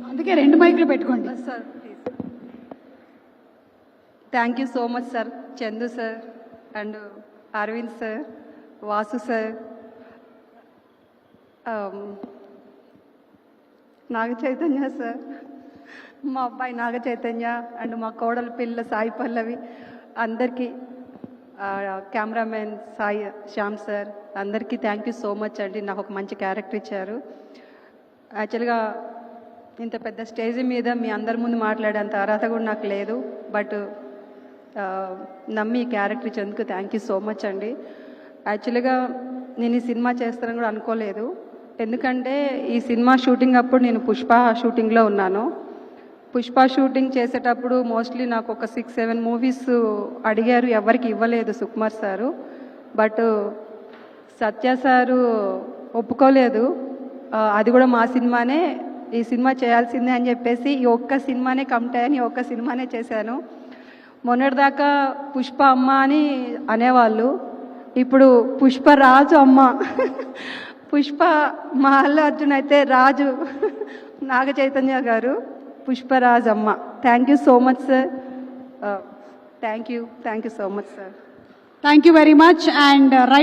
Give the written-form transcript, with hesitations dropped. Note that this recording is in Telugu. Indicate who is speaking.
Speaker 1: అందుకే 2 మైకులు పెట్టుకోండి.
Speaker 2: Sir thank you so much sir. Chandu sir and Aravind sir, Vasu sir, Naga Chaitanya sir, మా అబ్బాయి నాగ చైతన్య అండ్ మా కోడల పిల్ల సాయి పల్లవి, అందరికీ కెమెరామెన్ సాయి శ్యామ్ సార్, అందరికీ థ్యాంక్ యూ సో మచ్ అండి. నాకు ఒక మంచి క్యారెక్టర్ ఇచ్చారు. యాక్చువల్గా ఇంత పెద్ద స్టేజ్ మీద మీ అందరి ముందు మాట్లాడేంత అర్హత కూడా నాకు లేదు. బట్ నమ్మి ఈ క్యారెక్టర్ ఇచ్చేందుకు థ్యాంక్ యూ సో మచ్ అండి. యాక్చువల్గా నేను ఈ సినిమా చేస్తానని కూడా అనుకోలేదు. ఎందుకంటే ఈ సినిమా షూటింగ్ అప్పుడు నేను పుష్ప షూటింగ్లో ఉన్నాను. పుష్ప షూటింగ్ చేసేటప్పుడు మోస్ట్లీ నాకు ఒక 6-7 మూవీస్ అడిగారు, ఎవరికి ఇవ్వలేదు Sukumar sir. But Satya sir ఒప్పుకోలేదు, అది కూడా మా సినిమానే, ఈ సినిమా చేయాల్సిందే అని చెప్పేసి ఈ ఒక్క సినిమానే కమిట్ అయ్యాను, ఈ ఒక్క సినిమానే చేశాను. మొన్నటిదాకా పుష్ప అమ్మ అని అనేవాళ్ళు, ఇప్పుడు పుష్పరాజు అమ్మ. పుష్ప మా అల్లు అర్జున్ అయితే రాజు నాగ చైతన్య గారు, పుష్పరాజ్ అమ్మ. Thank you so much sir. Thank you so much sir.
Speaker 1: Thank you very much. And